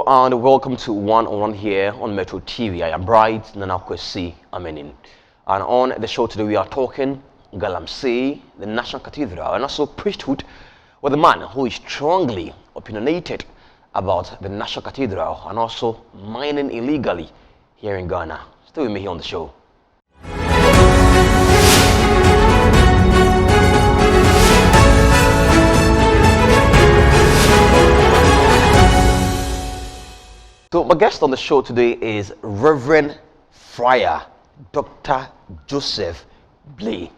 and welcome to One on One here on Metro TV. I am Bright Nanakwesi Amenin. And on the show today we are talking Galamsey, the National Cathedral, and also priesthood with a man who is strongly opinionated about the National Cathedral and also mining illegally here in Ghana. Stay with me here on the show. So my guest on the show today is Reverend FRIAR, Dr. Joseph BLAY.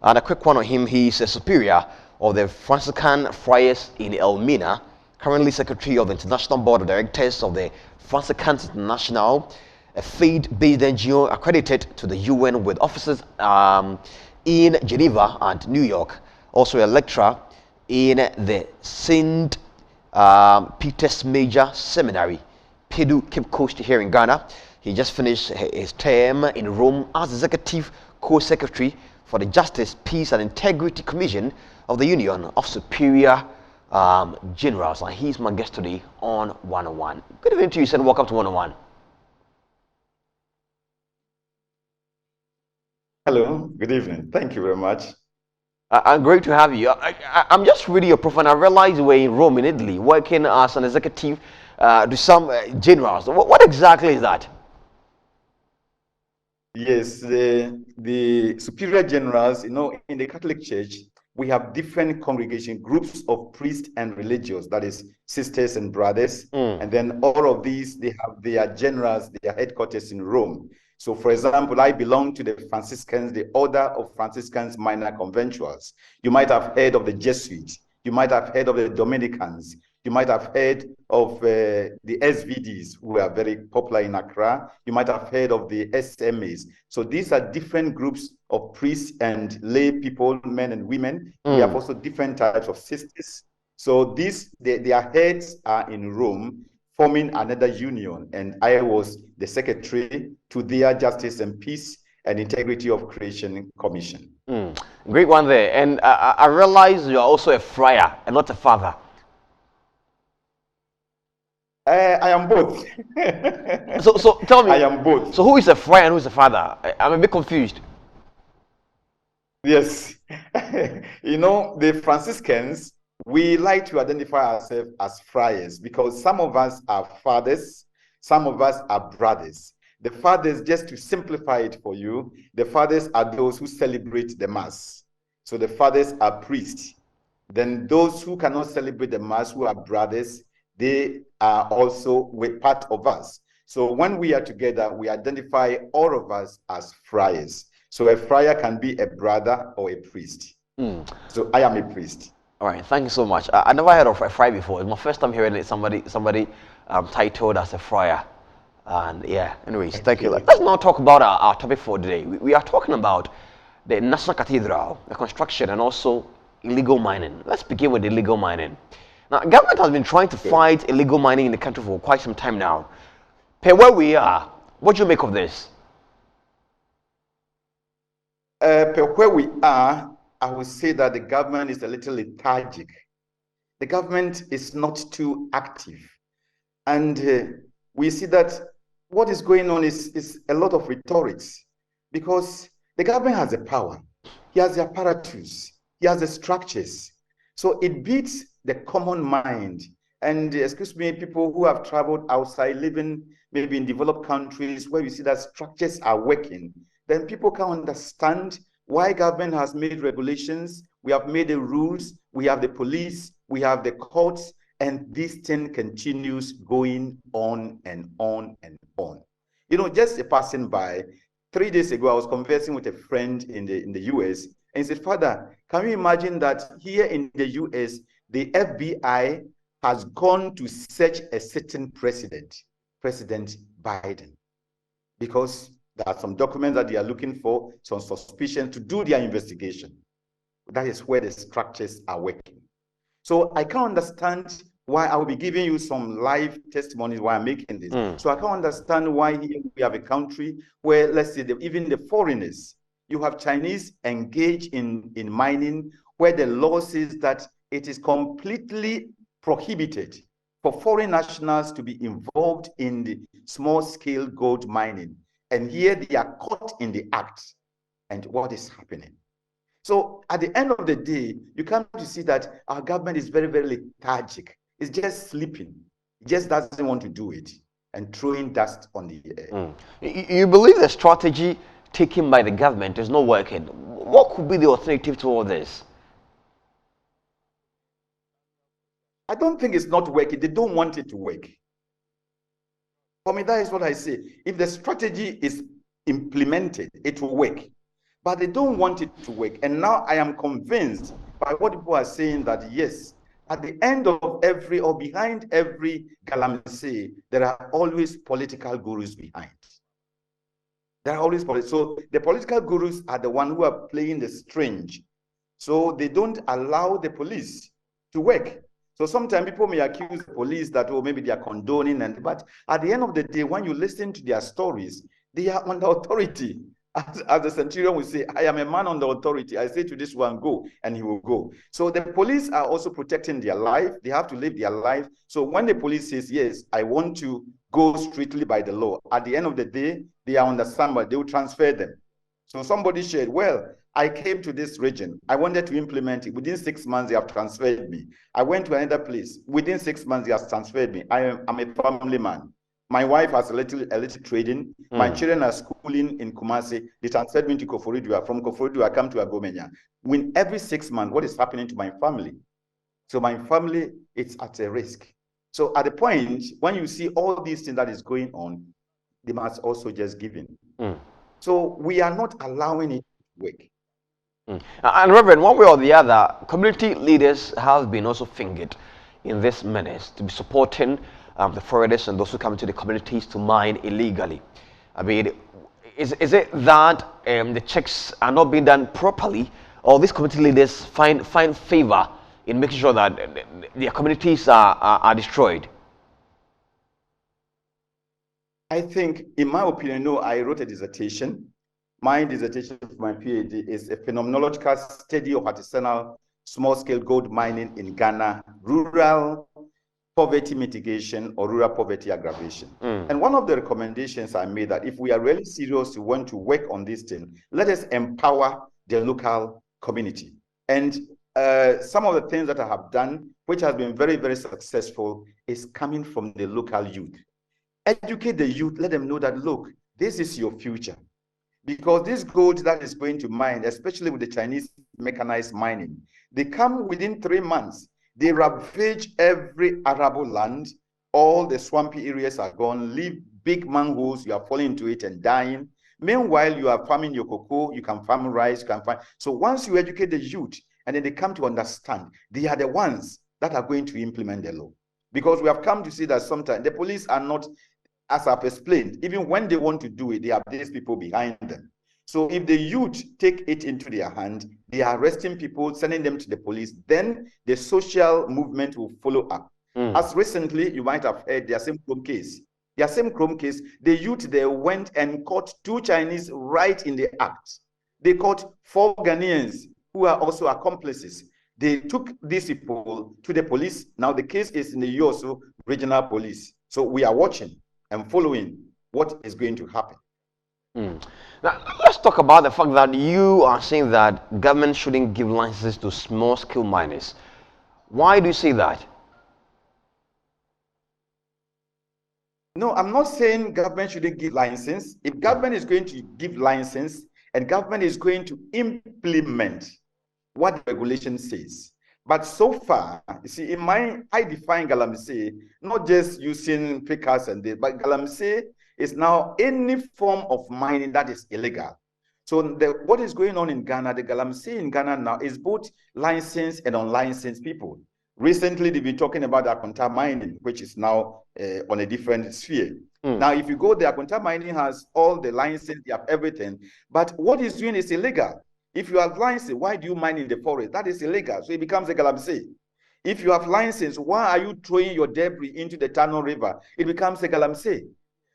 And a quick one on him, he's a superior of the Franciscan Friars in Elmina, currently secretary of the International Board of Directors of the Franciscans International, a faith-based NGO accredited to the UN with offices in Geneva and New York. Also a lecturer in the St. Peter's Major Seminary, Pedu, Cape Coast here in Ghana. He just finished his term in Rome as executive co-secretary for the Justice, Peace and Integrity Commission of the Union of Superior Generals. And he's my guest today on 101. Good evening to you, sir, and welcome to 101. Hello, good evening. Thank you very much. I'm great to have you. I'm just reading your profile and I realized you were in Rome in Italy working as an executive to some generals. What exactly is that? Yes, the superior generals, in the Catholic Church, we have different congregation groups of priests and religious, that is sisters and brothers. And then all of these, they have their generals, their headquarters in Rome. So for example, I belong to the Franciscans, the Order of Franciscans Minor Conventuals. You might have heard of the Jesuits. You might have heard of the Dominicans. You might have heard of the SVDs, who are very popular in Accra. You might have heard of the SMAs. So these are different groups of priests and lay people, men and women. We have also different types of sisters. So their heads are in Rome, forming another union. And I was the secretary to their Justice and Peace and Integrity of Creation Commission. Great one there. And I realize you are also a friar and not a father. I am both. So tell me. I am both. So who is a friar and who is a father? I'm a bit confused. Yes. The Franciscans, we like to identify ourselves as friars because some of us are fathers, some of us are brothers. The fathers, just to simplify it for you, the fathers are those who celebrate the Mass. So the fathers are priests. Then those who cannot celebrate the Mass, who are brothers, they are also part of us. So when we are together, we identify all of us as friars. So a friar can be a brother or a priest. So I am a priest. All right, thank you so much. I never heard of a friar before. It's my first time hearing it. Somebody titled as a friar. And yeah, anyways, thank you. Let's now talk about our topic for today. We are talking about the National Cathedral, the construction, and also illegal mining. Let's begin with illegal mining. Now, government has been trying to fight illegal mining in the country for quite some time now. Where we are, what do you make of this? Where we are, I would say that the government is a little lethargic. The government is not too active. And we see that what is going on is a lot of rhetorics because the government has the power. He has the apparatus. He has the structures. So it beats the common mind. And excuse me, people who have traveled outside, living maybe in developed countries where you see that structures are working, then people can understand why government has made regulations. We have made the rules. We have the police. We have the courts. And this thing continues going on and on and on. Just passing by, 3 days ago, I was conversing with a friend in the US, and he said, Father, can you imagine that here in the US, the FBI has gone to search a certain president, President Biden, because there are some documents that they are looking for, some suspicion to do their investigation. That is where the structures are working. So I can't understand why. I will be giving you some live testimonies why I'm making this. So I can't understand why here we have a country where, let's say, even the foreigners, you have Chinese engaged in mining, where the law says that it is completely prohibited for foreign nationals to be involved in the small-scale gold mining. And here they are caught in the act. And what is happening? So at the end of the day, you come to see that our government is very, very lethargic. It's just sleeping. It just doesn't want to do it and throwing dust on the air. You believe the strategy taken by the government is not working. What could be the alternative to all this? I don't think it's not working. They don't want it to work. For me, that is what I say. If the strategy is implemented, it will work. But they don't want it to work. And now I am convinced by what people are saying that, yes, at the end of every or behind every Galamsey, there are always political gurus behind. There are always political. So the political gurus are the ones who are playing the strange. So they don't allow the police to work. So sometimes people may accuse the police that, oh, maybe they are condoning, but at the end of the day, when you listen to their stories, they are under authority. As the centurion will say, I am a man under authority. I say to this one, go, and he will go. So the police are also protecting their life. They have to live their life. So when the police says, yes, I want to go strictly by the law, at the end of the day, they are under somebody. They will transfer them. So somebody said, well, I came to this region. I wanted to implement it. Within 6 months, they have transferred me. I went to another place. Within 6 months, they have transferred me. I'm a family man. My wife has a little trading. My children are schooling in Kumasi. They transferred me to Koforidua. From Koforidua, I come to Agomenya. When every 6 months, what is happening to my family? So my family, it's at a risk. So at the point, when you see all these things that is going on, they must also just give in. So we are not allowing it to work. And Reverend, one way or the other, community leaders have been also fingered in this menace to be supporting the foreigners and those who come into the communities to mine illegally. I mean, is it that the checks are not being done properly, or these community leaders find favor in making sure that their communities are destroyed? I think, in my opinion, no, I wrote a dissertation. My dissertation for my PhD is a phenomenological study of artisanal small-scale gold mining in Ghana, rural poverty mitigation or rural poverty aggravation. And one of the recommendations I made that if we are really serious to want to work on this thing, let us empower the local community. And some of the things that I have done, which has been very, very successful, is coming from the local youth. Educate the youth, let them know that, look, this is your future. Because this gold that is going to mine, especially with the Chinese mechanized mining, they come within 3 months. They ravage every arable land. All the swampy areas are gone. Leave big manholes. You are falling into it and dying. Meanwhile, you are farming your cocoa. You can farm rice. You can farm. So once you educate the youth, and then they come to understand, they are the ones that are going to implement the law. Because we have come to see that sometimes the police are not, as I've explained, even when they want to do it, they have these people behind them. So if the youth take it into their hand, they are arresting people, sending them to the police, then the social movement will follow up. As recently, you might have heard their same Chrome case. Their same Chrome case, the youth there went and caught 2 Chinese right in the act. They caught 4 Ghanaians who are also accomplices. They took these people to the police. Now the case is in the Yoso Regional Police. So we are watching and following what is going to happen. Now, let's talk about the fact that you are saying that government shouldn't give licenses to small-scale miners. Why do you say that? No, I'm not saying government shouldn't give license. If government is going to give license and government is going to implement what the regulation says. But so far, you see, I define Galamsey not just using pickers and this, but Galamsey is now any form of mining that is illegal. So what is going on in Ghana, the Galamsey in Ghana now is both licensed and unlicensed people. Recently, they've been talking about Akonta mining, which is now on a different sphere. Now, if you go there, Akonta mining has all the license, they have everything. But what it's doing is illegal. If you have license, why do you mine in the forest? That is illegal. So it becomes a Galamsey. If you have license, why are you throwing your debris into the Tano River? It becomes a Galamsey.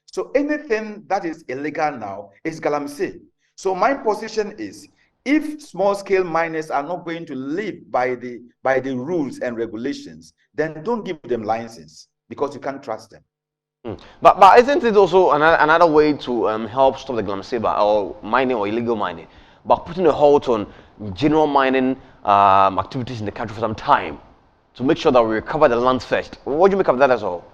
So anything that is illegal now is Galamsey. So my position is, if small-scale miners are not going to live by the rules and regulations, then don't give them license. because you can't trust them. But isn't it also another way to help stop the Galamsey or mining or illegal mining, by putting a halt on general mining activities in the country for some time to make sure that we recover the land first? What do you make of that as well?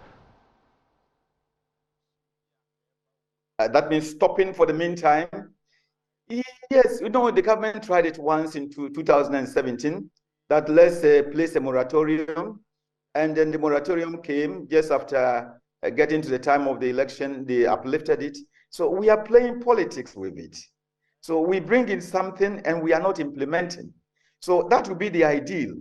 That means stopping for the meantime. Yes, the government tried it once in 2017, that let's place a moratorium, and then the moratorium came just after getting to the time of the election. They uplifted it. So we are playing politics with it. So we bring in something and we are not implementing. So that would be the ideal.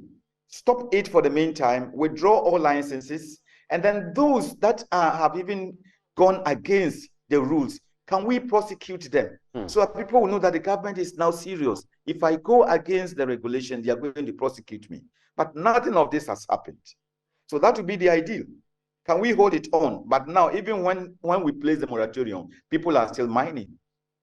Stop it for the meantime, withdraw all licenses, and then those that have even gone against the rules, can we prosecute them? So that people will know that the government is now serious. If I go against the regulation, they are going to prosecute me. But nothing of this has happened. So that would be the ideal. Can we hold it on? But now, even when we place the moratorium, people are still mining,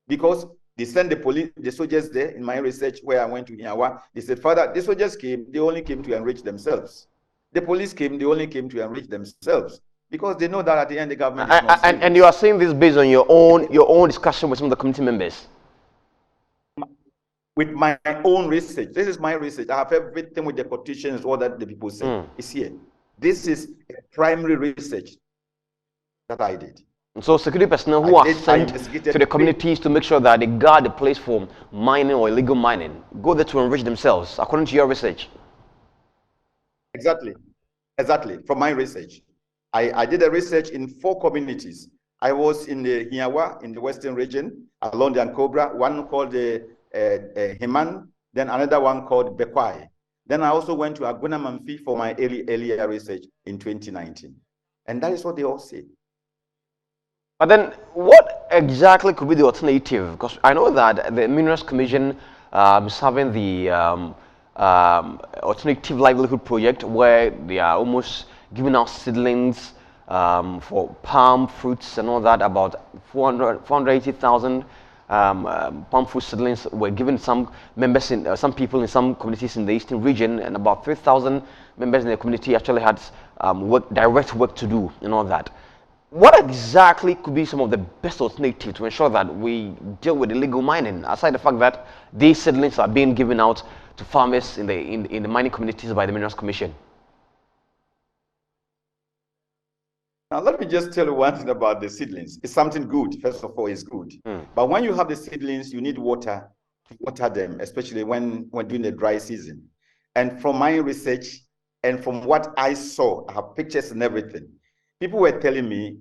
because they send the police, the soldiers there. In my research where I went to Yawa, they said, Father, the soldiers came, they only came to enrich themselves. The police came, they only came to enrich themselves, because they know that at the end the government is not serious. And you are saying this based on your own discussion with some of the community members? With my own research. This is my research. I have everything with the quotations, all that the people say. It's here. This is a primary research that I did. So security personnel who are sent to the communities to make sure that they guard the place from mining or illegal mining go there to enrich themselves, according to your research? Exactly. From my research. I did a research in 4 communities. I was in the Hiawa, in the western region, along the Ankobra, one called the Himan, then another one called Bekwai. Then I also went to Aguna Mamfi for my earlier research in 2019. And that is what they all say. But then what exactly could be the alternative? Because I know that the Minerals Commission is having the alternative livelihood project, where they are almost giving out seedlings for palm fruits and all that. About 480,000 palm fruit seedlings were given some members in some people in some communities in the eastern region, and about 3,000 members in the community actually had direct work to do and all that. What exactly could be some of the best alternatives to ensure that we deal with illegal mining, aside the fact that these seedlings are being given out to farmers in the mining communities by the Minerals Commission? Now, let me just tell you one thing about the seedlings. It's something good. First of all, it's good. But when you have the seedlings, you need water to water them, especially when during the dry season. And from my research and from what I saw, I have pictures and everything, people were telling me,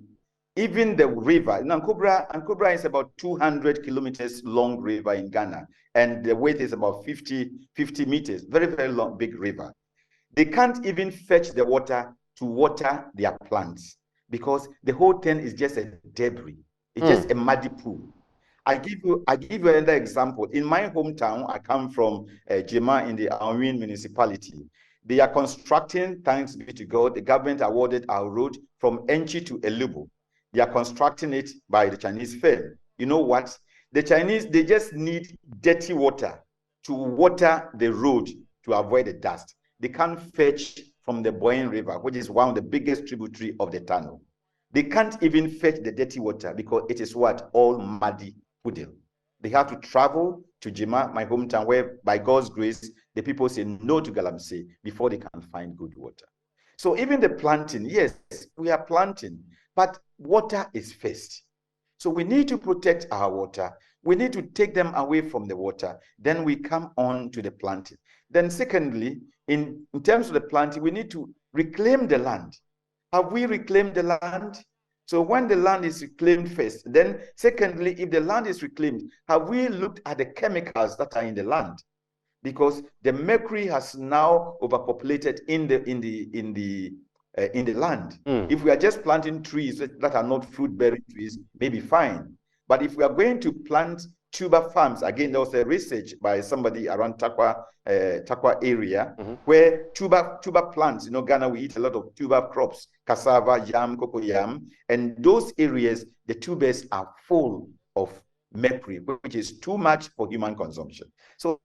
even the river, Ankobra is about 200 kilometers long river in Ghana, and the width is about 50 meters, very, very long, big river. They can't even fetch the water to water their plants, because the whole thing is just a debris. It's just a muddy pool. I give you another example. In my hometown, I come from Jema in the Awin municipality. They are constructing, thanks be to God, the government awarded our road from Enchi to Elubu. They are constructing it by the Chinese firm. You know what? The Chinese, they just need dirty water to water the road to avoid the dust. They can't fetch from the Boyne River, which is one of the biggest tributary of the tunnel. They can't even fetch the dirty water because it is what? All muddy puddle. They have to travel to Jima, my hometown, where by God's grace, the people say no to Galamsey before they can find good water. So even the planting, yes, we are planting, but water is first. So we need to protect our water. We need to take them away from the water. Then we come on to the planting. Then secondly, in terms of the planting, we need to reclaim the land. Have we reclaimed the land? So when the land is reclaimed first, then secondly, if the land is reclaimed, have we looked at the chemicals that are in the land? Because the mercury has now overpopulated in the land. If we are just planting trees that are not fruit-bearing trees, maybe fine. But if we are going to plant tuber farms, again, there was a research by somebody around Takwa area, where tuber plants, Ghana, we eat a lot of tuber crops, cassava, yam, cocoa yam, and those areas, the tubers are full of mercury, which is too much for human consumption. So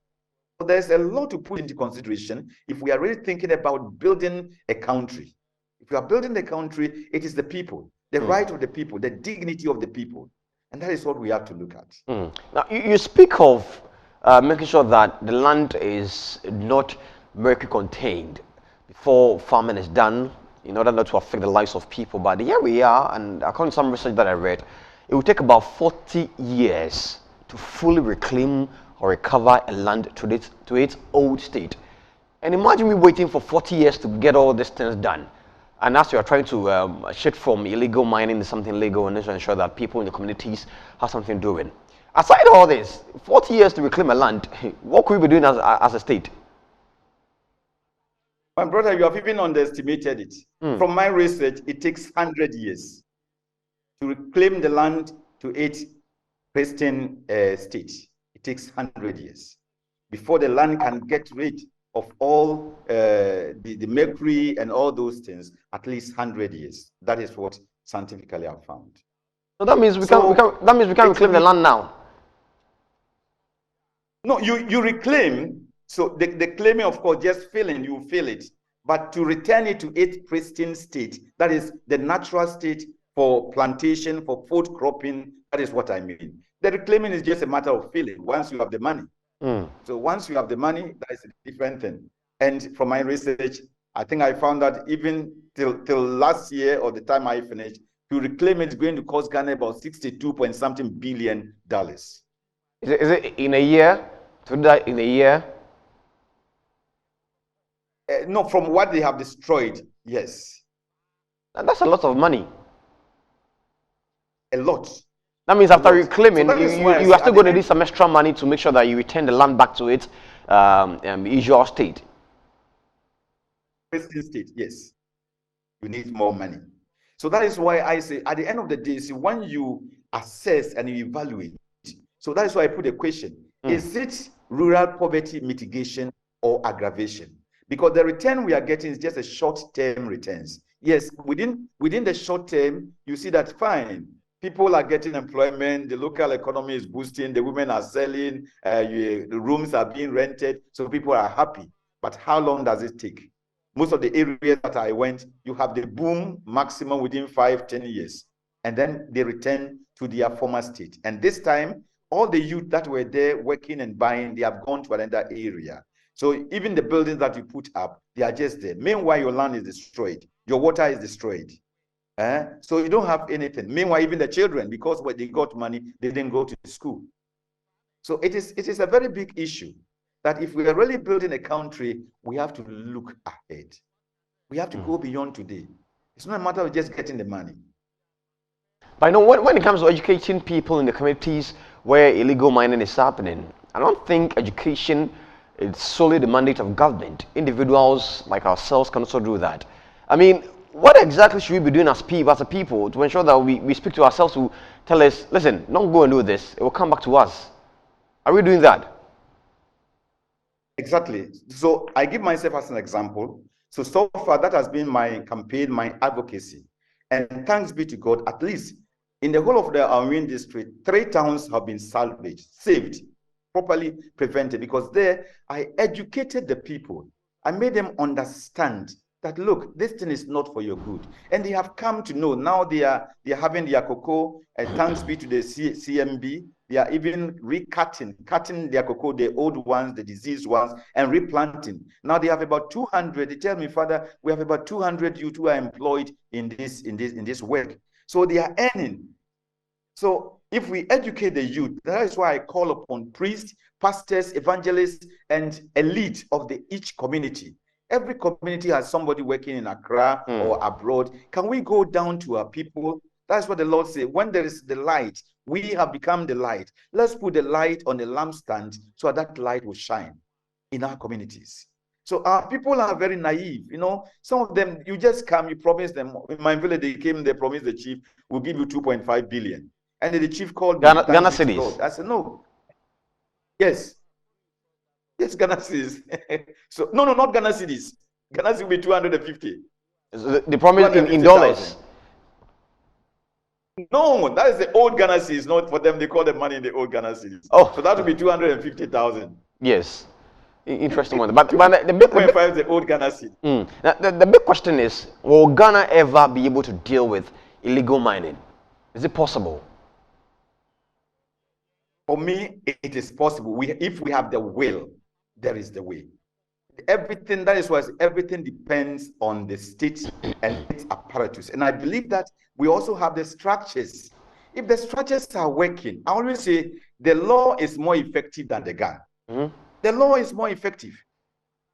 there's a lot to put into consideration if we are really thinking about building a country. If you are building the country, it is the people, the right of the people, the dignity of the people. And that is what we have to look at. Now, you speak of making sure that the land is not mercury contained before farming is done in order not to affect the lives of people. But here we are, and according to some research that I read, it will take about 40 years to fully reclaim or recover a land to its old state. And imagine we waiting for 40 years to get all these things done. And as you are trying to shift from illegal mining to something legal and ensure that people in the communities have something doing. Aside all this, 40 years to reclaim a land, what could we be doing as a state? My brother, you have even underestimated it. From my research, it takes 100 years to reclaim the land to its pristine state. It takes 100 years before the land can get rid of all the mercury and all those things. At least 100 years. That is what scientifically I've found. So that means we can reclaim the land now. No, you reclaim. So the claiming, of course, just filling, you fill it. But to return it to its pristine state, that is the natural state for plantation, for food cropping, that is what I mean. The reclaiming is just a matter of filling once you have the money. So once you have the money, that is a different thing. And from my research, I think I found that even till last year or the time I finished, to reclaim it is going to cost Ghana about 62-point-something billion. Is it in a year? To do that in a year? No, from what they have destroyed, yes. And that's a lot of money. A lot. That means after reclaiming, so you are still going to need some extra money to make sure that you return the land back to its usual state. Pristine state, yes. You need more money. So that is why I say, at the end of the day, see, when you assess and you evaluate, so that is why I put a question. Is it rural poverty mitigation or aggravation? Because the return we are getting is just a short-term returns. Yes, within the short term, you see that fine. People are getting employment, the local economy is boosting, the women are selling, the rooms are being rented, so people are happy. But how long does it take? Most of the areas that I went, you have the boom maximum within 5-10 years. And then they return to their former state. And this time, all the youth that were there working and buying, they have gone to another area. So even the buildings that you put up, they are just there. Meanwhile, your land is destroyed. Your water is destroyed. So you don't have anything. Meanwhile, even the children, because when they got money, they didn't go to school. So it is a very big issue that if we are really building a country, we have to look ahead. We have to go beyond today. It's not a matter of just getting the money. But I know when it comes to educating people in the communities where illegal mining is happening, I don't think education is solely the mandate of government. Individuals like ourselves can also do that. I mean, what exactly should we be doing as a people to ensure that we speak to ourselves to tell us, listen, don't go and do this. It will come back to us. Are we doing that? Exactly. So I give myself as an example. So far, that has been my campaign, my advocacy. And thanks be to God, at least in the whole of the Awin district, 3 towns have been salvaged, saved, properly prevented, because there I educated the people. I made them understand that, look, this thing is not for your good. And they have come to know. Now they are having their cocoa, and thanks be to the CMB, they are even cutting their cocoa, the old ones, the diseased ones, and replanting. Now they have about 200. They tell me, Father, we have about 200 youth who are employed in this work. So they are earning. So if we educate the youth, that is why I call upon priests, pastors, evangelists, and elite of each community. Every community has somebody working in Accra or abroad. Can we go down to our people? That's what the Lord said. When there is the light, we have become the light. Let's put the light on the lampstand so that light will shine in our communities. So our people are very naive. You know, some of them, you just come, you promise them. In my village, they came, they promised the chief, we'll give you 2.5 billion. And then the chief called me. Ghana cities. I said, no. Yes. Yes, Ghana cities. So, no, not Ghana cities. Ghana cities will be 250. The promise in dollars. No, that is the old Ghana cities, not for them. They call the money in the old Ghana cities. Oh. So that will be 250,000. Yes. Interesting one. But the old Ghana seed. The big question is, will Ghana ever be able to deal with illegal mining? Is it possible? For me, it is possible. If we have the will, there is the way. Everything, that is why everything depends on the state and its apparatus. And I believe that we also have the structures. If the structures are working, I always say the law is more effective than the gun. The law is more effective.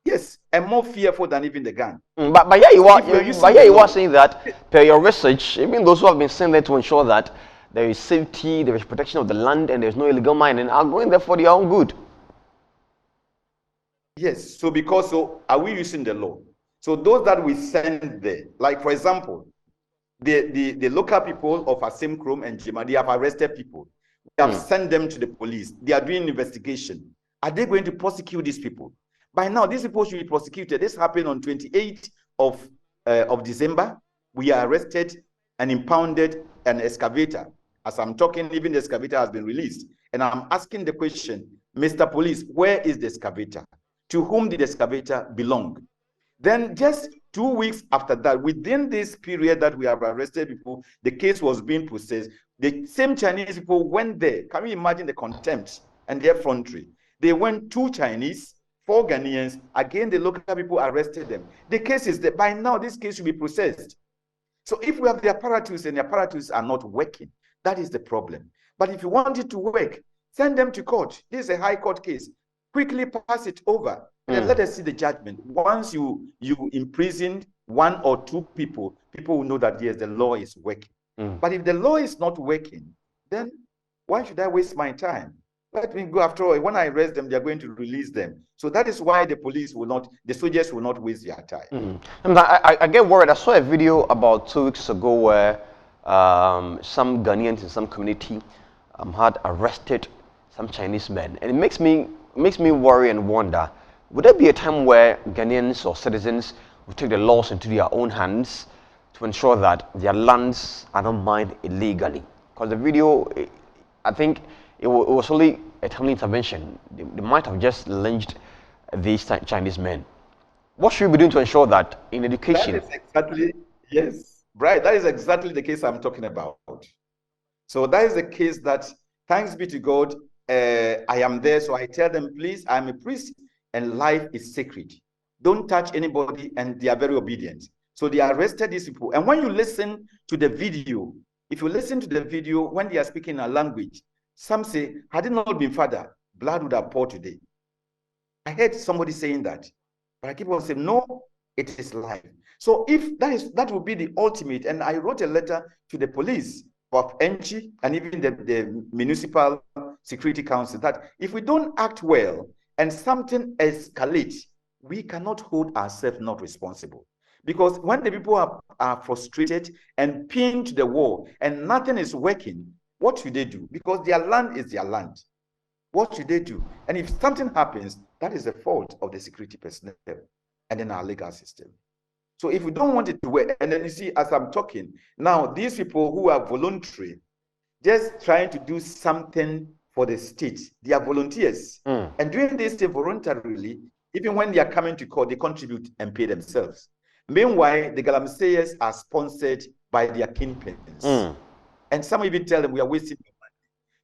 Yes, and more fearful than even the gun. But yeah, you are saying that per your research, even those who have been sent there to ensure that there is safety, there is protection of the land, and there's no illegal mining, are going there for their own good. Yes, so are we using the law? So those that we send there, like for example, the local people of Asim Krom and Jima, they have arrested people. We have sent them to the police. They are doing investigation. Are they going to prosecute these people? By now, these people should be prosecuted. This happened on 28th of December. We arrested and impounded an excavator. As I'm talking, even the excavator has been released. And I'm asking the question, Mr. Police, where is the excavator? To whom did the excavator belong? Then just 2 weeks after that, within this period that we have arrested people, the case was being processed. The same Chinese people went there. Can you imagine the contempt and the effrontery? They went 2 Chinese, 4 Ghanaians. Again, the local people arrested them. The case is that by now, this case should be processed. So if we have the apparatus and the apparatus are not working, that is the problem. But if you want it to work, send them to court. This is a high court case. Quickly pass it over and let us see the judgment. Once you imprisoned 1 or 2 people, people will know that yes, the law is working. But if the law is not working, then why should I waste my time? Let me go. After all, when I arrest them, they are going to release them. So that is why the police will not, the soldiers will not waste their time. I get worried. I saw a video about 2 weeks ago where some Ghanaians in some community had arrested some Chinese men, and it makes me worry and wonder, would there be a time where Ghanaians or citizens will take the laws into their own hands to ensure that their lands are not mined illegally? Because the video, I think it was only a timely intervention. They might have just lynched these Chinese men. What should we be doing to ensure that in education? That is exactly, yes, right. That is exactly the case I'm talking about. So that is the case that, thanks be to God, I am there. So I tell them, please, I'm a priest and life is sacred. Don't touch anybody, and they are very obedient. So they arrested these people. And when you listen to the video, if you listen to the video, when they are speaking a language, some say, had it not been Father, blood would have poured today. I heard somebody saying that. But I keep on saying, no, it is life. So if that would be the ultimate, and I wrote a letter to the police of NG and even the municipal security council, that if we don't act well and something escalates, we cannot hold ourselves not responsible. Because when the people are frustrated and pinned to the wall and nothing is working, what should they do? Because their land is their land. What should they do? And if something happens, that is the fault of the security personnel and then our legal system. So if we don't want it to work, and then you see, as I'm talking, now these people who are voluntary, just trying to do something for the state, they are volunteers. And doing this voluntarily, even when they are coming to court, they contribute and pay themselves. Meanwhile, the Galamseyers are sponsored by their kingpins. And some even tell them we are wasting your money.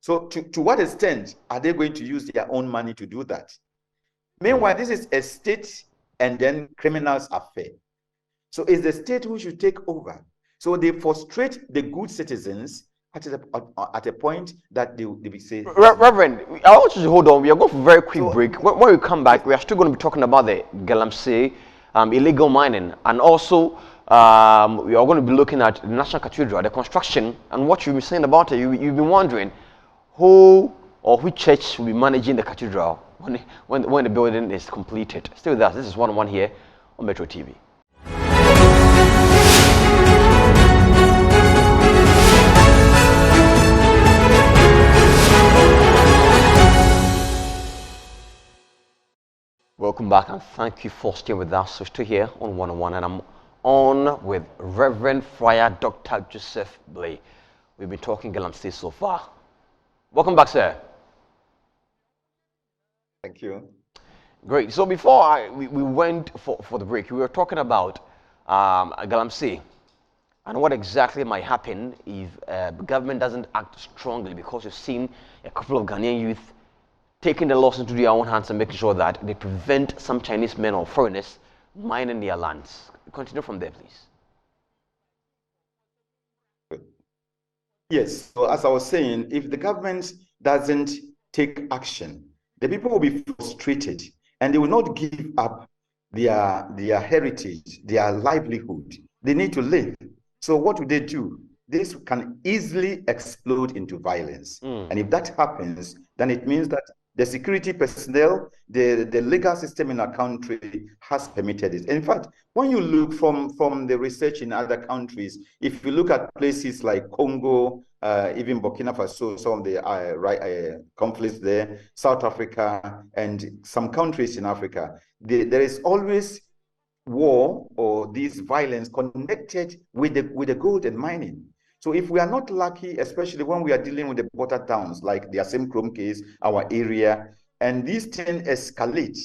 So to what extent are they going to use their own money to do that? Meanwhile, this is a state and then criminals affair. So it's the state who should take over. So they frustrate the good citizens at a point that they will say... Reverend, I want you to hold on. We are going for a very quick break. When we come back, we are still going to be talking about the Galamsey, illegal mining, and also we are going to be looking at the National Cathedral, the construction, and what you've been saying about it. You've been wondering who or which church will be managing the cathedral when the building is completed. Stay with us. This is 101 here on Metro TV. Welcome back, and thank you for staying with us. So still here on 101, and I'm on with Reverend Friar Dr. Joseph BLAY. We've been talking Galamsey so far. Welcome back, sir. Thank you. Great. So before we went for the break, we were talking about Galamsey and what exactly might happen if the government doesn't act strongly, because you've seen a couple of Ghanaian youth taking the laws into their own hands and making sure that they prevent some Chinese men or foreigners mining their lands. Continue from there, please. Yes, so as I was saying, if the government doesn't take action, the people will be frustrated and they will not give up their heritage, their livelihood. They need to live. So what do they do? This can easily explode into violence. And if that happens, then it means that the security personnel, the legal system in our country has permitted it. In fact, when you look from the research in other countries, if you look at places like Congo, even Burkina Faso, some of the conflicts there, South Africa, and some countries in Africa, there is always war or this violence connected with the gold and mining. So if we are not lucky, especially when we are dealing with the border towns like the Asim case, our area, and these things escalate,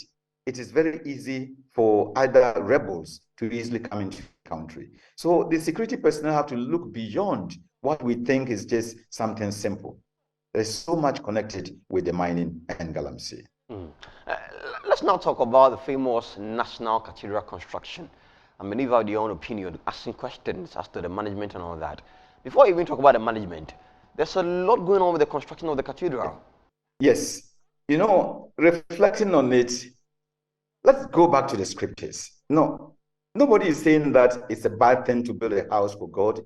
it is very easy for other rebels to easily come into the country. So the security personnel have to look beyond what we think is just something simple. There's so much connected with the mining and Galamsey. Let's now talk about the famous National Cathedral construction. I mean, you have your own opinion, asking questions as to the management and all that. Before you even talk about the management, there's a lot going on with the construction of the cathedral. Yes. You know, reflecting on it, let's go back to the scriptures. No, nobody is saying that it's a bad thing to build a house for God.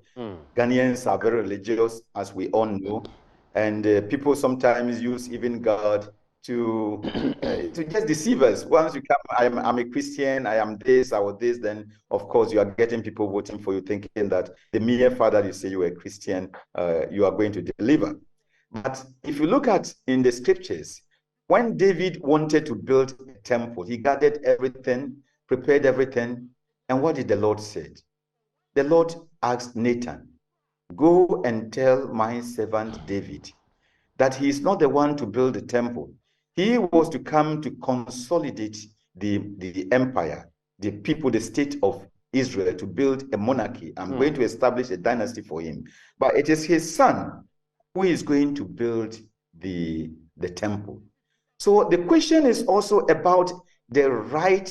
Ghanaians are very religious, as we all know, and people sometimes use even God to just deceive us. Once you come, I'm a Christian, I am this, I was this, then of course you are getting people voting for you, thinking that the mere fact that you say you are a Christian, you are going to deliver. But if you look at in the scriptures, when David wanted to build a temple, he gathered everything, prepared everything, and what did the Lord say? The Lord asked Nathan, go and tell my servant David that he is not the one to build the temple. He was to come to consolidate the empire, the people, the state of Israel, to build a monarchy. I'm going to establish a dynasty for him. But it is his son who is going to build the temple. So the question is also about the right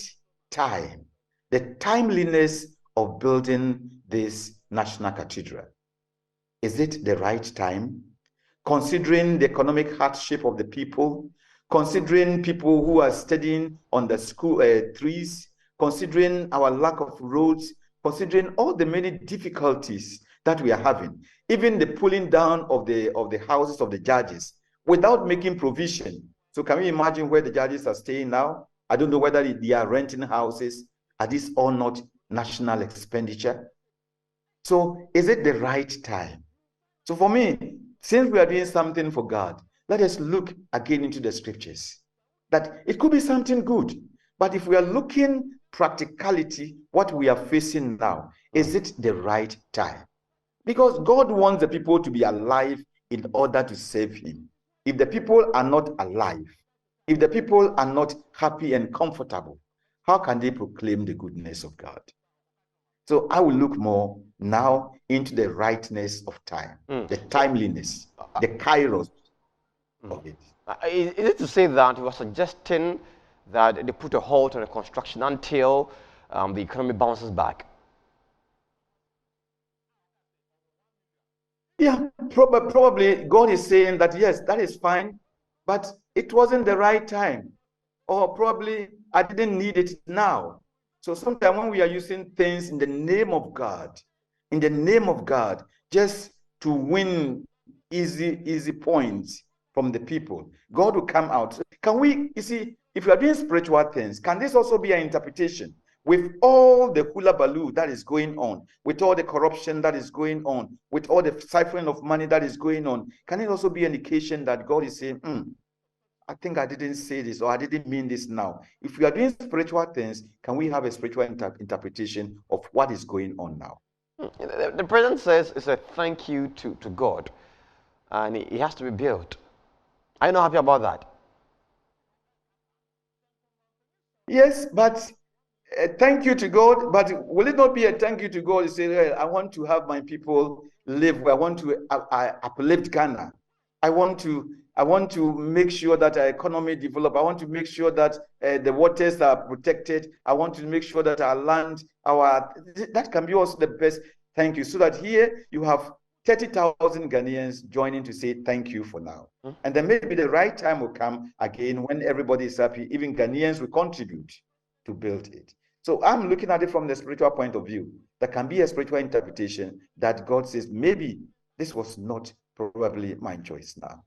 time, the timeliness of building this national cathedral. Is it the right time? Considering the economic hardship of the people, considering people who are studying on the school trees, considering our lack of roads, considering all the many difficulties that we are having, even the pulling down of the houses of the judges without making provision. So can we imagine where the judges are staying now? I don't know whether they are renting houses. Are these all not national expenditure? So is it the right time? So for me, since we are doing something for God, let us look again into the scriptures. That it could be something good. But if we are looking practicality, what we are facing now, is it the right time? Because God wants the people to be alive in order to save him. If the people are not alive, if the people are not happy and comfortable, how can they proclaim the goodness of God? So I will look more now into the rightness of time, the timeliness, the kairos of it. Is it to say that you are suggesting that they put a halt on the construction until the economy bounces back? Yeah, probably God is saying that, yes, that is fine, but it wasn't the right time. Or probably I didn't need it now. So sometimes when we are using things in the name of God, just to win easy points from the people, God will come out. Can we, you see, if you are doing spiritual things, can this also be an interpretation? With all the hula baloo that is going on, with all the corruption that is going on, with all the siphoning of money that is going on, can it also be an indication that God is saying, I think I didn't say this, or I didn't mean this now? If we are doing spiritual things, can we have a spiritual interpretation of what is going on now? The president says it's a thank you to God, and it has to be built. Are you not happy about that? Yes, but thank you to God. But will it not be a thank you to God? You say, well, I want to have my people live where I want to uplift Ghana. I want to make sure that our economy develop. I want to make sure that the waters are protected. I want to make sure that our land, that can be also the best thank you. So that here you have 30,000 Ghanaians joining to say thank you for now. And then maybe the right time will come again when everybody is happy. Even Ghanaians will contribute to build it. So I'm looking at it from the spiritual point of view. There can be a spiritual interpretation that God says, maybe this was not probably my choice now.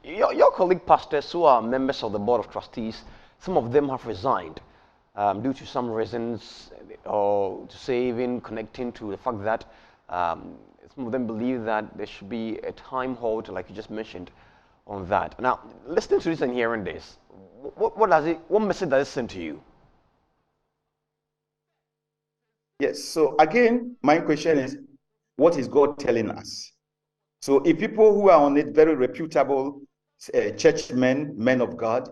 Your colleague pastors who are members of the board of trustees, some of them have resigned due to some reasons, or to say even connecting to the fact that some of them believe that there should be a time hold, like you just mentioned, on that. Now, listening to this and hearing this, what message does it send to you? Yes, so again, my question is, what is God telling us? So if people who are on it, very reputable churchmen, men of God,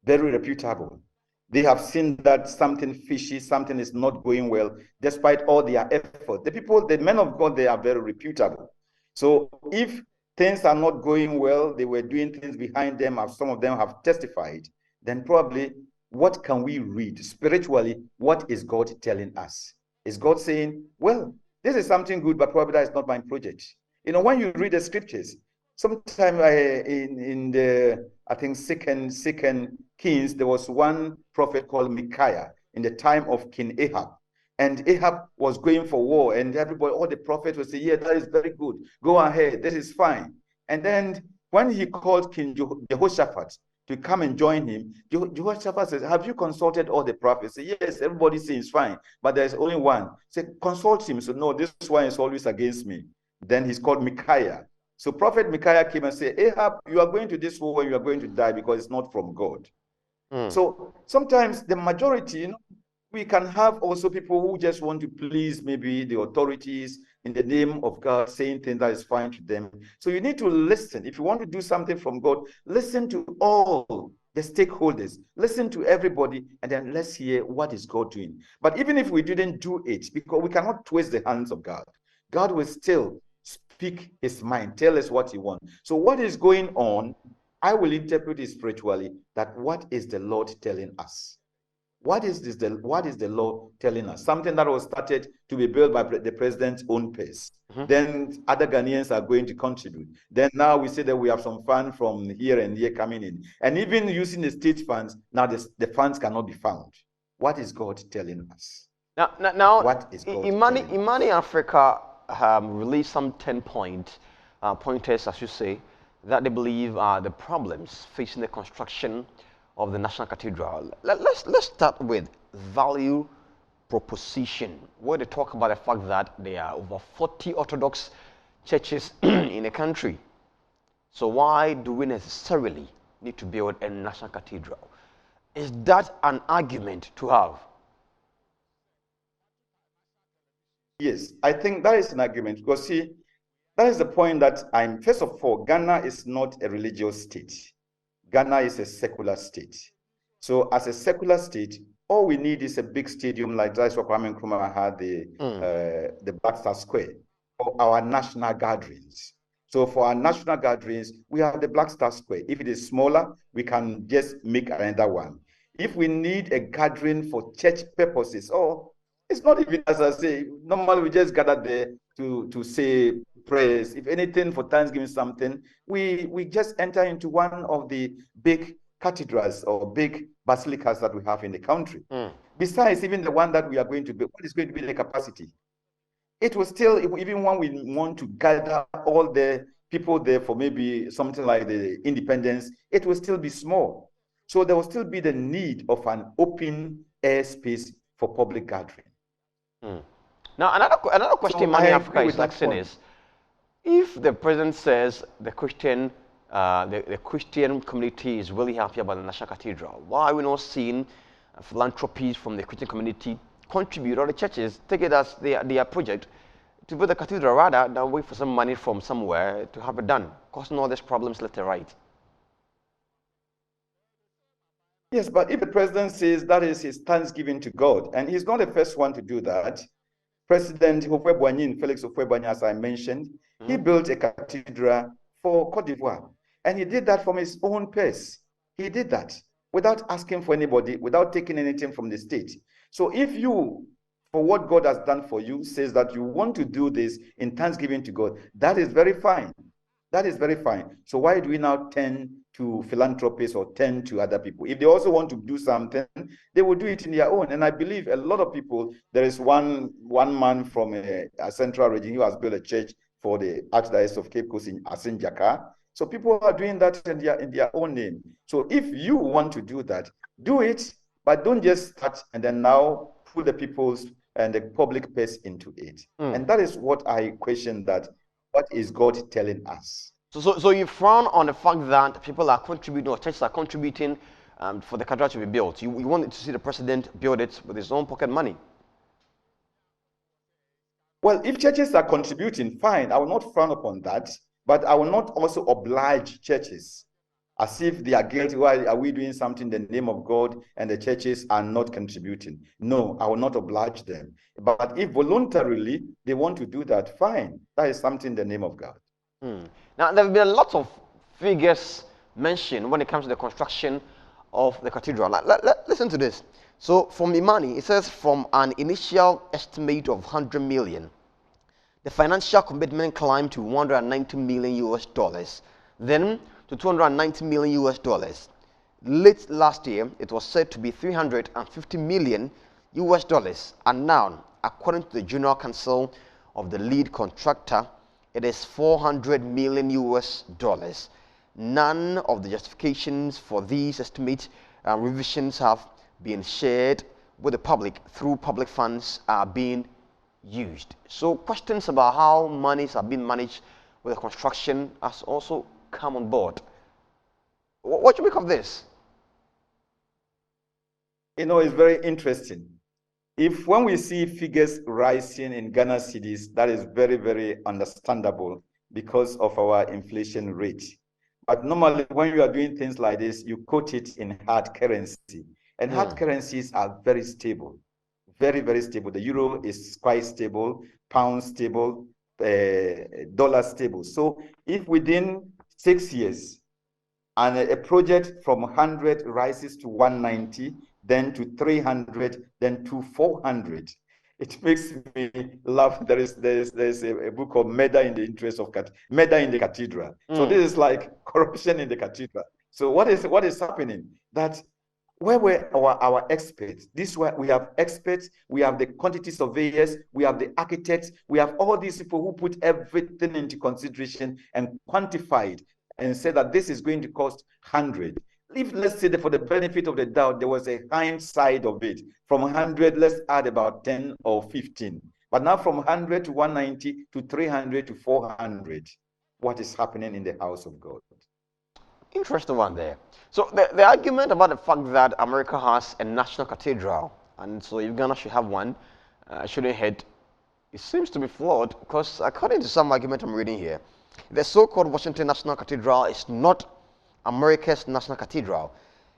very reputable, they have seen that something fishy, something is not going well, despite all their effort. The men of God, they are very reputable. So if things are not going well, they were doing things behind them, as some of them have testified, then probably what can we read spiritually? What is God telling us? Is God saying, well, this is something good, but probably that is not my project? You know, when you read the scriptures, sometime in the, I think, second Kings, there was one prophet called Micaiah in the time of King Ahab. And Ahab was going for war, and everybody, all the prophets would say, yeah, that is very good. Go ahead, this is fine. And then when he called King Jehoshaphat to come and join him, Jehoshaphat says, have you consulted all the prophets? Say, yes, everybody says fine, but there's only one. Say, consult him. So no, this one is always against me. Then he's called Micaiah. So Prophet Micaiah came and said, Ahab, you are going to this war and you are going to die because it's not from God. So sometimes the majority, you know, we can have also people who just want to please maybe the authorities in the name of God, saying things that is fine to them. So you need to listen. If you want to do something from God, listen to all the stakeholders, listen to everybody, and then let's hear what is God doing. But even if we didn't do it, because we cannot twist the hands of God, God will still speak his mind, tell us what he wants. So what is going on, I will interpret it spiritually, that what is the Lord telling us? What is the Lord telling us? Something that was started to be built by the president's own pace. Then other Ghanaians are going to contribute. Then now we say that we have some funds from here and here coming in. And even using the state funds, now the funds cannot be found. What is God telling us? Now What is God Imani Africa released some 10 pointers, as you say, that they believe are the problems facing the construction of the National Cathedral. Let's start with value proposition, where they talk about the fact that there are over 40 Orthodox churches in the country. So why do we necessarily need to build a National Cathedral? Is that an argument to have? Yes, I think that is an argument, because see, that is the point that first of all, Ghana is not a religious state. Ghana is a secular state. So as a secular state, all we need is a big stadium like that's what Kwame Nkrumah had, the Black Star Square, for our national gatherings. So for our national gatherings, we have the Black Star Square. If it is smaller, we can just make another one. If we need a gathering for church purposes, it's not even, as I say, normally we just gather there to say prayers. If anything, for Thanksgiving something, we just enter into one of the big cathedrals or big basilicas that we have in the country. Besides, even the one that we are going to build, what is going to be the capacity? It will still, even when we want to gather all the people there for maybe something like the independence, it will still be small. So there will still be the need of an open air space for public gathering. Now, another question So Money I Africa agree is with that asking point. is, if the president says the Christian community is really happy about the National Cathedral, why are we not seeing philanthropies from the Christian community contribute, or the churches take it as their project to build a cathedral rather than wait for some money from somewhere to have it done, causing all these problems left and right? Yes, but if the president says that is his thanksgiving to God, and he's not the first one to do that. President Felix Houphouët-Boigny, as I mentioned, he built a cathedral for Cote d'Ivoire, and he did that from his own purse. He did that without asking for anybody, without taking anything from the state. So if you, for what God has done for you, says that you want to do this in thanksgiving to God, that is very fine. That is very fine. So why do we now turn to philanthropists or turn to other people? If they also want to do something, they will do it in their own. And I believe a lot of people, there is one man from a central region who has built a church for the Archdiocese of Cape Coast in Asinjaka. So people are doing that in their own name. So if you want to do that, do it, but don't just start and then now pull the people's and the public purse into it. And that is what I question, that what is God telling us? So you frown on the fact that people are contributing, or churches are contributing for the cathedral to be built. You want to see the president build it with his own pocket money. Well, if churches are contributing, fine. I will not frown upon that, but I will not also oblige churches as if they are guilty. Why are we doing something in the name of God and the churches are not contributing? No, I will not oblige them. But if voluntarily they want to do that, fine. That is something in the name of God. Now, there have been a lot of figures mentioned when it comes to the construction of the cathedral. Listen to this. So, from Imani, it says from an initial estimate of 100 million, the financial commitment climbed to 190 million US dollars, then to 290 million US dollars. Late last year, it was said to be 350 million US dollars, and now, according to the General Counsel of the lead contractor, it is 400 million US dollars. None of the justifications for these estimate revisions have been shared with the public through public funds are being used. So questions about how monies are being managed with the construction has also come on board. What do you make of this? You know, it's very interesting. If when we see figures rising in Ghana cedis, that is very, very understandable because of our inflation rate. But normally when you are doing things like this, you quote it in hard currency. And hard currencies are very stable, very, very stable. The euro is quite stable, pound stable, dollar stable. So if within 6 years, and a project from 100 rises to 190, then to 300, then to 400. It makes me laugh. There's a book called Murder in the Interest of Murder in the Cathedral. So this is like corruption in the cathedral. So what is happening? That where were our experts? This way we have experts, we have the quantity surveyors, we have the architects, we have all these people who put everything into consideration and quantified and said that this is going to cost 100. If, let's say that for the benefit of the doubt, there was a hindsight of it. From 100, let's add about 10 or 15. But now from 100 to 190 to 300 to 400, what is happening in the house of God? Interesting one there. So the argument about the fact that America has a national cathedral, and so if Ghana should have one, shouldn't head, it seems to be flawed, because according to some argument I'm reading here, the so-called Washington National Cathedral is not America's national cathedral.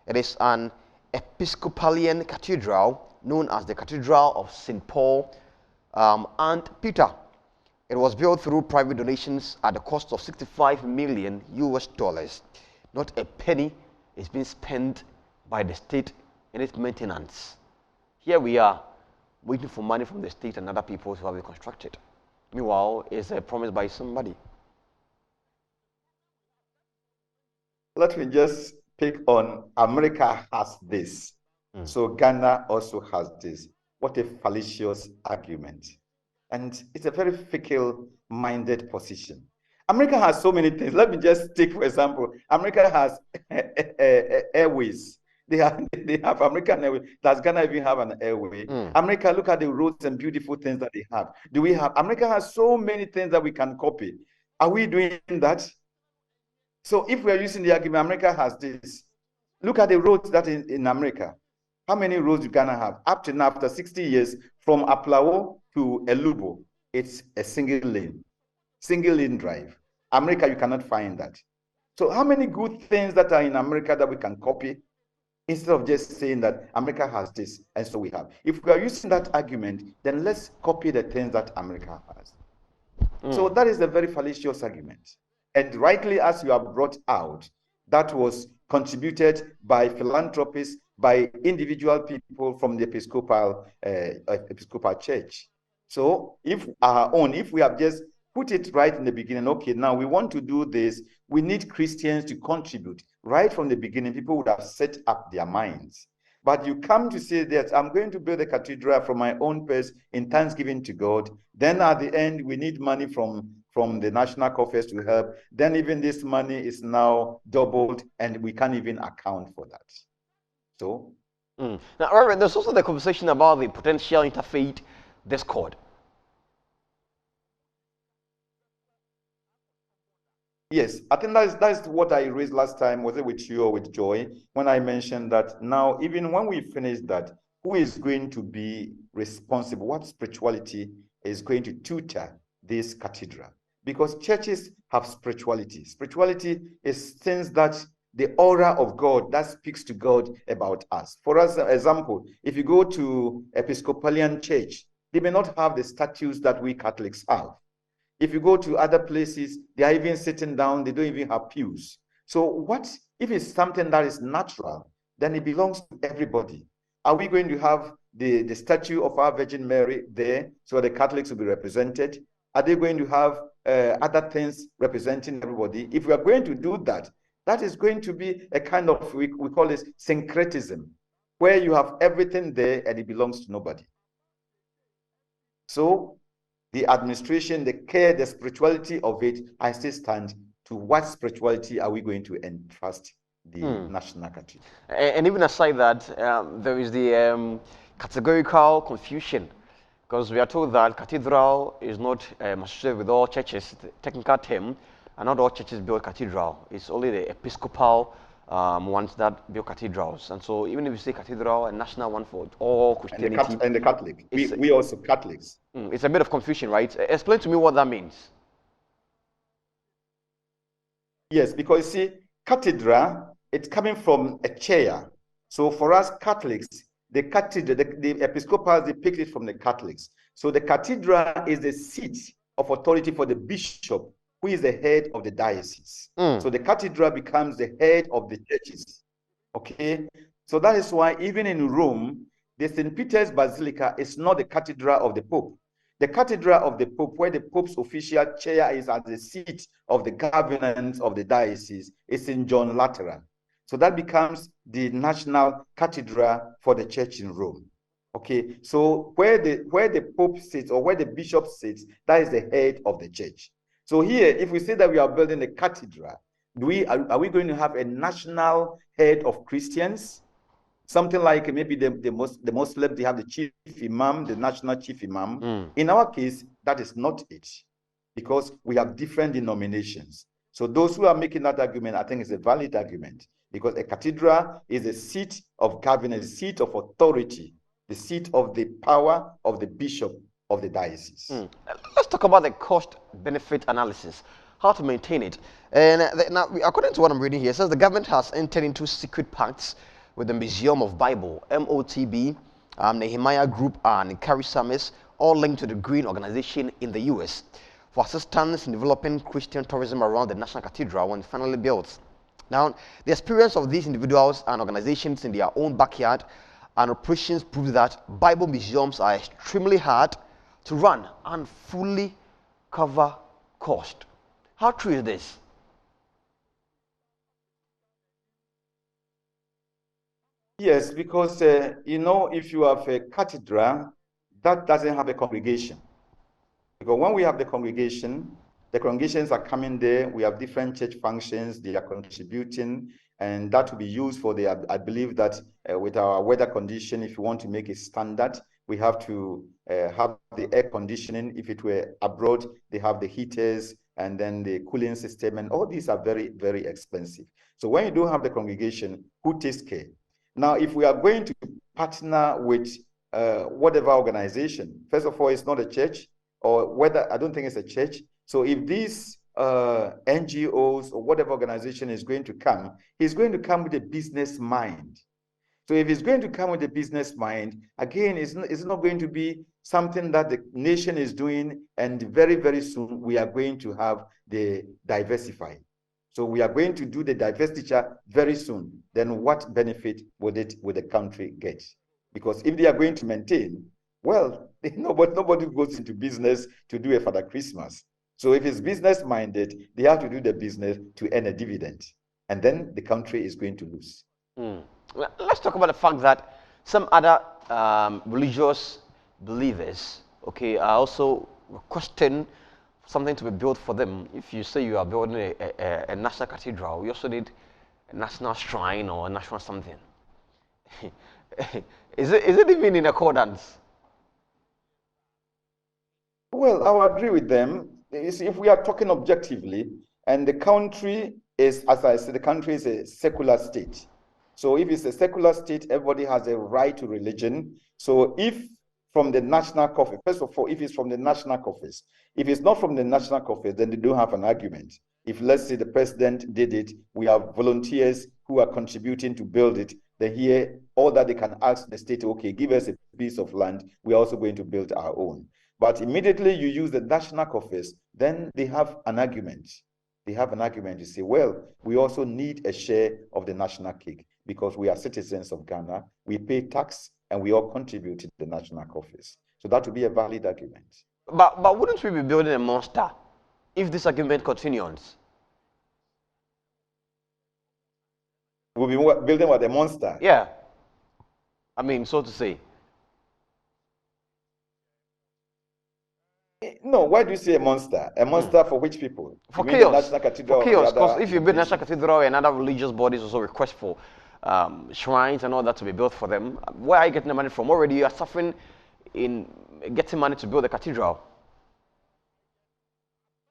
It is an Episcopalian cathedral known as the Cathedral of St. Paul and Peter. It was built through private donations at the cost of 65 million US dollars. Not a penny is being spent by the state in its maintenance. Here we are, waiting for money from the state and other people to have it constructed. Meanwhile, it's a promise by somebody. Let me just pick on America has this. So Ghana also has this. What a fallacious argument. And it's a very fickle-minded position. America has so many things. Let me just take, for example, America has airways. They have American Airways. Does Ghana even have an airway? America, look at the roads and beautiful things that they have. Do we have? America has so many things that we can copy. Are we doing that? So if we are using the argument, America has this. Look at the roads that in America. How many roads do Ghana have? Up to now, after 60 years, from Aplawo to Elubo, it's a single lane drive. America, you cannot find that. So how many good things that are in America that we can copy? instead of just saying that America has this, and so we have. If we are using that argument, then let's copy the things that America has. So that is a very fallacious argument. And rightly, as you have brought out, that was contributed by philanthropists, by individual people from the Episcopal Church. So if we have just put it right in the beginning, okay, now we want to do this, we need Christians to contribute. Right from the beginning, people would have set up their minds. But you come to say that I'm going to build a cathedral from my own purse in thanksgiving to God. Then at the end, we need money from the national coffers to help. Then even this money is now doubled, and we can't even account for that. So now, Reverend, there's also the conversation about the potential interfaith discord. Yes, I think that's what I raised last time. Was it with you or with Joy? When I mentioned that now, even when we finish that, who is going to be responsible? What spirituality is going to tutor this cathedral? Because churches have spirituality. Spirituality is things that the aura of God that speaks to God about us. For example, if you go to Episcopalian church, they may not have the statues that we Catholics have. If you go to other places, they are even sitting down, they don't even have pews. So what if it's something that is natural, then it belongs to everybody? Are we going to have the statue of our Virgin Mary there so the Catholics will be represented? Are they going to have other things representing everybody? If we are going to do that, that is going to be a kind of, we call it syncretism, where you have everything there and it belongs to nobody. So the administration, the care, the spirituality of it, I still stand to what spirituality are we going to entrust the national cathedral? And even aside that, there is the categorical confusion, because we are told that cathedral is not associated with all churches. The technical term, and not all churches build cathedral. It's only the Episcopal ones that build cathedrals. And so even if you say cathedral, a national one for all Christianity. And the Catholic. We also Catholics. It's a bit of confusion, right? Explain to me what that means. Yes, because you see, cathedral, it's coming from a chair. So for us Catholics, the cathedral, the Episcopals, they picked it from the Catholics. So the cathedral is the seat of authority for the bishop, who is the head of the diocese. So the cathedral becomes the head of the churches. Okay, so that is why even in Rome, the St. Peter's Basilica is not the cathedral of the Pope. The cathedral of the Pope, where the Pope's official chair is at the seat of the governance of the diocese, is in John Lateran. So that becomes the national cathedral for the church in Rome. Okay, so where the Pope sits or where the bishop sits, that is the head of the church. So here, if we say that we are building a cathedral, are we going to have a national head of Christians? Something like maybe the Muslim, they have the chief imam, the national chief imam. In our case, that is not it, because we have different denominations. So those who are making that argument, I think it's a valid argument, because a cathedral is a seat of governance, a seat of authority, the seat of the power of the bishop of the diocese. Let's talk about the cost-benefit analysis, how to maintain it. And now, according to what I'm reading here, it says the government has entered into secret pacts with the Museum of Bible, MOTB, Nehemiah Group, and Carisamis, all linked to the Green Organization in the US, for assistance in developing Christian tourism around the National Cathedral when finally built. Now, the experience of these individuals and organizations in their own backyard and operations prove that Bible museums are extremely hard to run and fully cover cost. How true is this? Yes, because, if you have a cathedral, that doesn't have a congregation. Because when we have the congregations are coming there, we have different church functions, they are contributing, and that will be used for I believe that with our weather condition, if you want to make it standard, we have to have the air conditioning. If it were abroad, they have the heaters and then the cooling system, and all these are very, very expensive. So when you don't have the congregation, who takes care? Now, if we are going to partner with whatever organization, first of all, it's not a church, or whether, I don't think it's a church. So if these NGOs or whatever organization is going to come, he's going to come with a business mind. So if it's going to come with a business mind, again, it's not going to be something that the nation is doing, and very, very soon we are going to have the diversify. So we are going to do the divestiture very soon. Then what benefit would the country get? Because if they are going to maintain, well, nobody goes into business to do a Father Christmas. So if it's business minded, they have to do the business to earn a dividend. And then the country is going to lose. Let's talk about the fact that some other religious believers, okay, are also requesting something to be built for them. If you say you are building a national cathedral, you also need a national shrine or a national something. Is it even in accordance? Well, I will agree with them. If we are talking objectively, and the country is, as I said, the country is a secular state. So if it's a secular state, everybody has a right to religion. So if from the national coffers, first of all, if it's from the national coffers, if it's not from the national coffers, then they don't have an argument. If, let's say, the president did it, we have volunteers who are contributing to build it, then here, all that they can ask the state, okay, give us a piece of land, we're also going to build our own. But immediately you use the national coffers, then they have an argument. They have an argument to say, well, we also need a share of the national cake because we are citizens of Ghana, we pay tax, and we all contribute to the national coffers. So that would be a valid argument. But wouldn't we be building a monster if this argument continues? We'll be building what, a monster? Yeah. I mean, so to say. No, why do you say a monster? A monster for which people? For you chaos. Mean the National Cathedral, for chaos, because if you build National Cathedral and other religious bodies also request for shrines and all that to be built for them, where are you getting the money from? Already you are suffering in getting money to build a cathedral.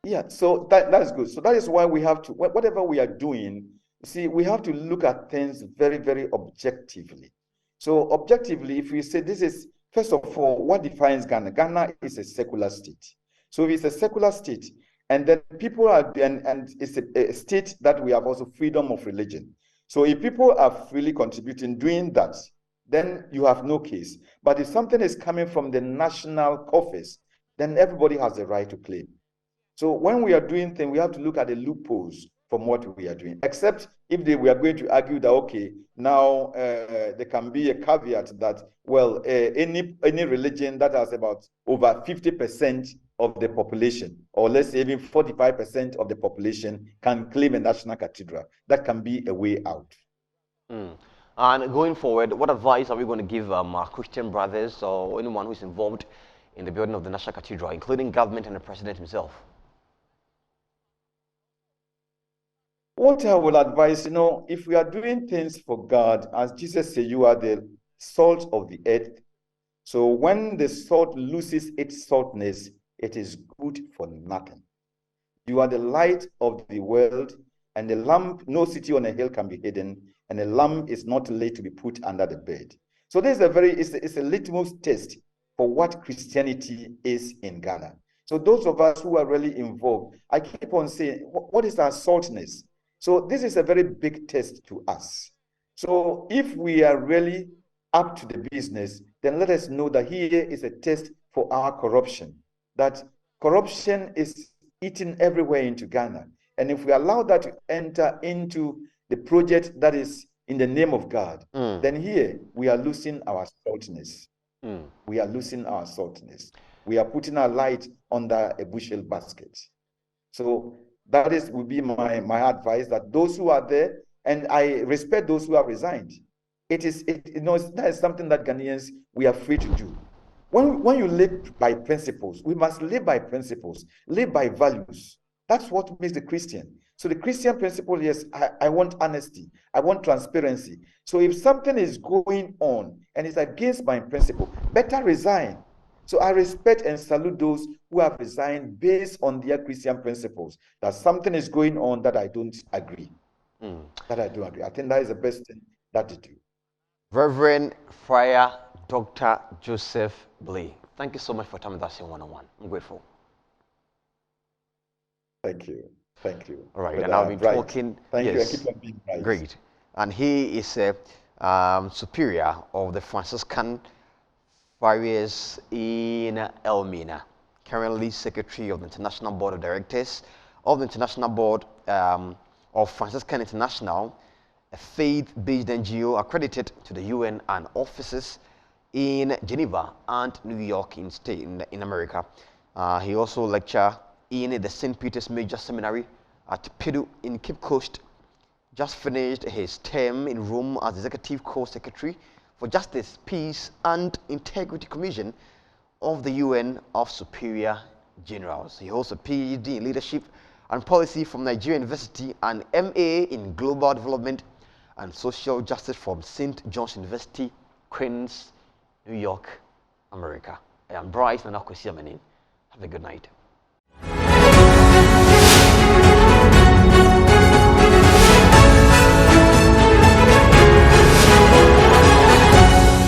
Yeah, so that's good. So that is why we have to, whatever we are doing, see, we have to look at things very, very objectively. So objectively, if we say this is, first of all, what defines Ghana? Ghana is a secular state. So if it's a secular state, and then people are, and it's a state that we have also freedom of religion. So if people are freely contributing, doing that, then you have no case. But if something is coming from the national coffers, then everybody has the right to claim. So when we are doing things, we have to look at the loopholes from what we are doing, except if we are going to argue that, okay, now there can be a caveat that, well, any religion that has about over 50% of the population, or let's say even 45% of the population can claim a national cathedral. That can be a way out. And going forward, what advice are we going to give our Christian brothers or anyone who is involved in the building of the National Cathedral, including government and the president himself? What I will advise, if we are doing things for God, as Jesus said, you are the salt of the earth. So when the salt loses its saltness, it is good for nothing. You are the light of the world, and the lamp, no city on a hill can be hidden, and a lamp is not laid to be put under the bed. So this is it's a litmus test for what Christianity is in Ghana. So those of us who are really involved, I keep on saying, what is our saltness? So this is a very big test to us. So if we are really up to the business, then let us know that here is a test for our corruption, that corruption is eaten everywhere into Ghana. And if we allow that to enter into the project that is in the name of God, then here we are losing our saltness. We are losing our saltness. We are putting our light under a bushel basket. So that will be my advice, that those who are there, and I respect those who have resigned. That is something that Ghanaians, we are free to do. When you live by principles, we must live by principles, live by values. That's what makes the Christian. So the Christian principle is, I want honesty, I want transparency. So if something is going on and it's against my principle, better resign. So I respect and salute those who have resigned based on their Christian principles, that something is going on that I don't agree. That I don't agree. I think that is the best thing that to do. Reverend Friar Dr. Joseph BLAY, thank you so much for time with us in one-on-one. I'm grateful. Thank you. Thank you. All right, and I'll be talking. Thank you. I Yes, keep on being bright. great. And he is Superior of the Franciscan Friars in Elmina, currently Secretary of the International Board of Directors of the International Board of Franciscan International, a faith-based NGO accredited to the UN and offices in Geneva and New York in America. He also lectured in the St. Peter's Major Seminary at Purdue in Cape Coast. Just finished his term in Rome as Executive Co-Secretary for Justice, Peace and Integrity Commission of the UN of Superior Generals. He holds a PhD in Leadership and Policy from Nigeria University and MA in Global Development and Social Justice from St. John's University, Queens, New York, America. I am Bryce Nanakwesi Amanin. Have a good night.